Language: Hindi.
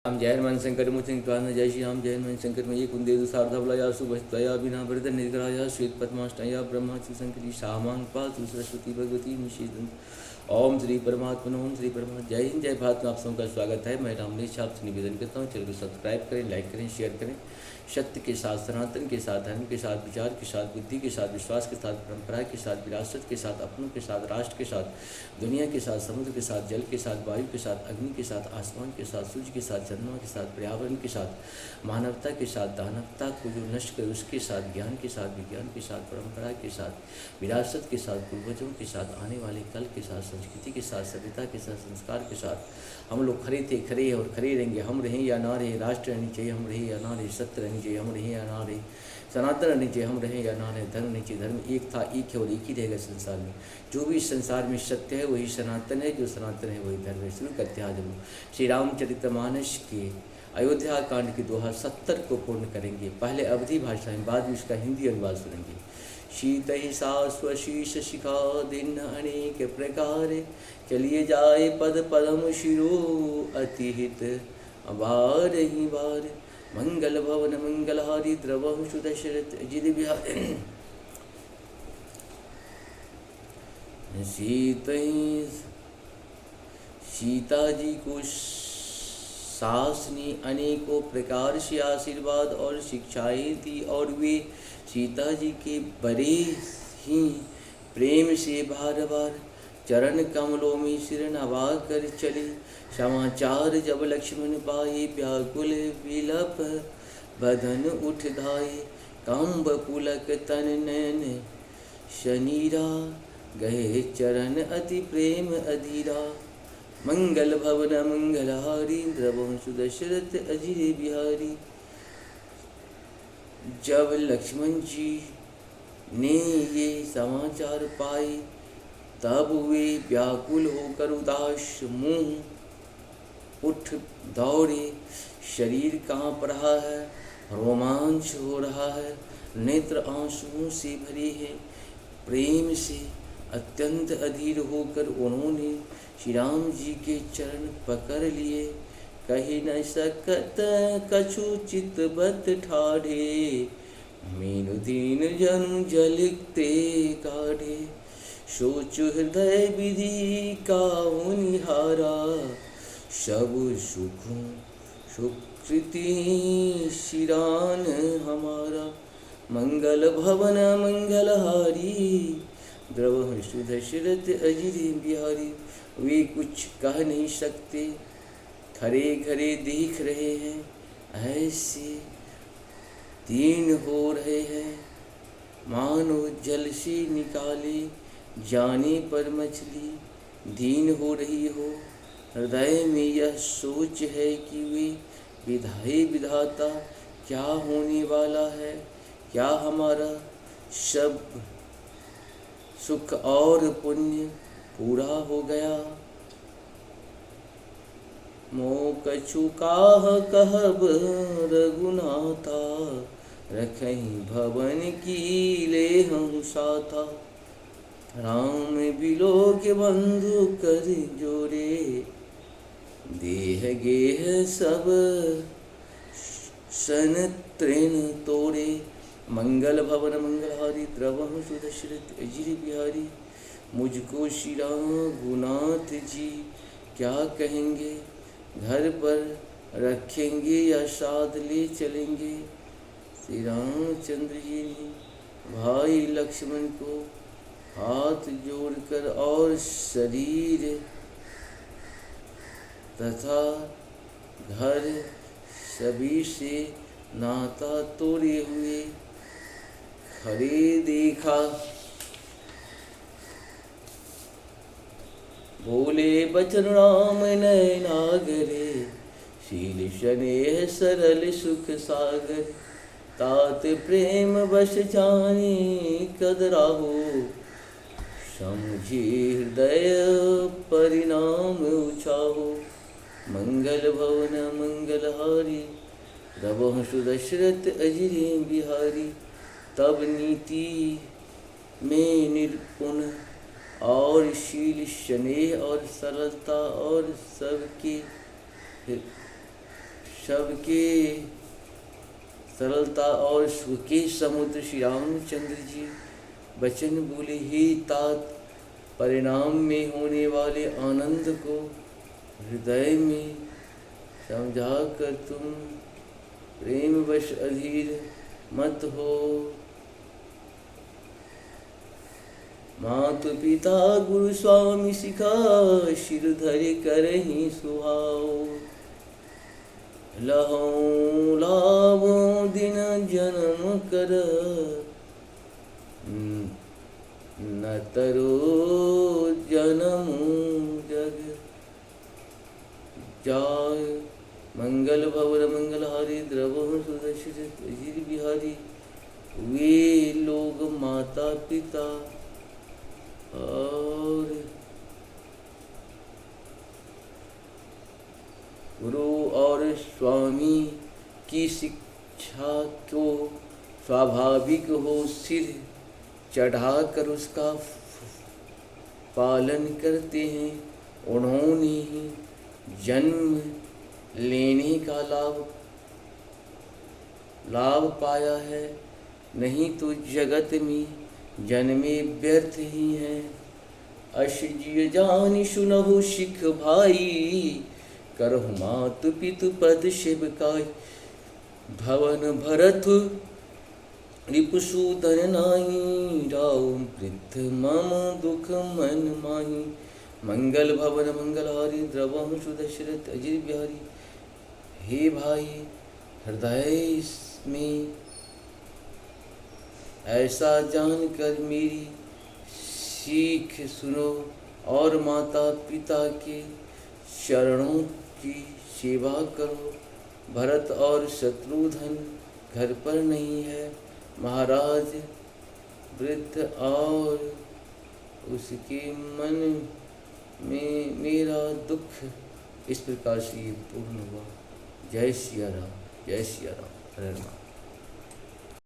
राम जय हनुमान शंकर मुचिं कान जय श्री राम जय हनुमान शंकर मयि कुंदे सार्धवलया सुभस्तया विना वरद निग्रहया श्वेत पद्माष्टया ब्रह्मा शिवशंकरी शामां पातु सरस्वती भगवती निषेधन। ओम श्री परमात्मा ओम श्री परमात्मा। जय हिंद जय भारत में आप सबका स्वागत है। मैं रामनेश आपसे निवेदन करता हूँ, चैनल को सब्सक्राइब करें, लाइक करें, शेयर करें। सत्य के साथ, सनातन के साथ, धर्म के साथ, विचार के साथ, बुद्धि के साथ, विश्वास के साथ, परंपरा के साथ, विरासत के साथ, अपनों के साथ, राष्ट्र के साथ, दुनिया के साथ, समुद्र के साथ, जल के साथ, वायु के साथ, अग्नि के साथ, आसमान के साथ, सूर्य के साथ, चंद्रमा के साथ, पर्यावरण के साथ, मानवता के साथ, दानवता को जो नष्ट करे उसके साथ, ज्ञान के साथ, विज्ञान के साथ, परंपरा के साथ, विरासत के साथ, पूर्वजों के साथ, आने वाले कल के साथ, संस्कृति के साथ, सभ्यता के साथ, संस्कार के साथ हम लोग खरे थे, खरे हैं और खरे रहेंगे। हम रहें या ना रहे, राष्ट्र रहनी चाहिए, हम रहे या ना रहे, सत्य रहनी चाहिए, हम रहे या ना रहे, सनातन रहनी चाहिए, हम रहे या ना रहे, धर्म नहीं चाहिए, धर्म एक था, एक है और एक ही रहेगा संसार में। जो भी संसार में सत्य है वही सनातन है, जो सनातन है वही धर्म है। शुरू करते हैं आज हम श्री रामचरितमानस के अयोध्या कांड की दोहा 70 को पूर्ण करेंगे। पहले अवधी भाषा में, बाद में इसका हिंदी अनुवाद सुनेंगे। शीत ही स्वशीष शिखा दिन अनेक प्रकार, चलिए जाए पद पदम शिरो अतिहित अबार ही बार। मंगल भवन मंगलहारी द्रवहु सुदशरथ अजित बिहारी। सीता जी को सास ने अनेकों प्रकार से आशीर्वाद और शिक्षाएं दी और वे सीता जी के बड़े ही प्रेम से बार बार चरण कमलों में सिर नवा कर चले। समाचार जब लक्ष्मण पाए, व्याकुल विलप बदन उठ धाये। कंब पुलक तन नैन शनीरा, गए चरण अति प्रेम अधीरा। मंगल भवन मंगलहारी, द्रवहु दशरथ अजिर बिहारी। जब लक्ष्मण जी ने ये समाचार पाए तब वे व्याकुल होकर उदास मुंह उठ दौड़े। शरीर कांप रहा है, रोमांच हो रहा है, नेत्र आंसुओं से भरे हैं। प्रेम से अत्यंत अधीर होकर उन्होंने श्री राम जी के चरण पकड़ लिए। कही न सकत कछु चित बत ठाढ़े, मीनु दीन जनु जलिकते काढ़े। सोच हृदय विधि का निहारा, सब सुख सुकृति शिरान हमारा। मंगल भवन मंगलहारी, द्रवहु सुदशरथ अजिर बिहारी। वे कुछ कह नहीं सकते, खरे खरे देख रहे हैं, ऐसे दीन हो रहे हैं मानो जल से निकाले जाने पर मछली दीन हो रही हो। हृदय में यह सोच है कि वे विधाई विधाता क्या होने वाला है, क्या हमारा सब सुख और पुण्य पूरा हो गया। मोह कछु काह कहब रघुनाथा, रखहीं भवन की ले हम साथा। राम बिलो के बंधु कर जोरे, देह गेह सब सन तृण तोड़े। मंगल भवन मंगलहारी, द्रवहु सुदशरथ अजिर बिहारी। मुझको श्री रघुनाथ जी क्या कहेंगे, घर पर रखेंगे या साथ ले चलेंगे। श्री रामचंद्र जी ने भाई लक्ष्मण को हाथ जोड़कर और शरीर तथा घर सभी से नाता तोड़े हुए खड़े देखा। बोले बचन राम नयनागरे, शील स्नेह सरल सुख सागर। तात प्रेम बस जाने कदराहो, समझे हृदय परिणाम उछाहो। मंगल भवन मंगलहारी, द्रवहु सुदशरथ अजिर बिहारी। तब नीति में निपुण और शील स्नेह और सरलता और सबके सबके सरलता और सुख के समुद्र श्री रामचंद्र जी वचन बोले, हे तात, परिणाम में होने वाले आनंद को हृदय में समझा कर तुम प्रेमवश अधीर मत हो। मातु पिता गुरु स्वामी सिखा, शिर धरे करहि सुहाओ। लहौ लाभो दिन जन्म कर, न तरो जन्म जग जाय। मंगल भवन मंगलहारी, द्रवहु सुदर्शित अजीर बिहारी। वे लोग माता पिता और गुरु और स्वामी की शिक्षा को स्वाभाविक हो सिर चढ़ाकर उसका पालन करते हैं। उन्होंने ही जन्म लेने का लाभ पाया है, नहीं तो जगत में जन्मे व्यर्थ ही हैं। अश जिय जानि सुनहु सिख भाई, करहु मातु पितु पद सेवकाई। भवन भरत रिपुसूदन नाई, राम वृद्ध मम दुख मन माही। मंगल भवन मंगलहारी, द्रवहु सुदशरथ अजीर बिहारी। हे भाई, हृदय में ऐसा जानकर मेरी सीख सुनो और माता पिता के चरणों की सेवा करो। भरत और शत्रुघ्न घर पर नहीं है। महाराज वृद्ध और उसके मन में मेरा दुख इस प्रकार से पूर्ण हुआ। जय सिया राम, जय सिया राम, हरे राम।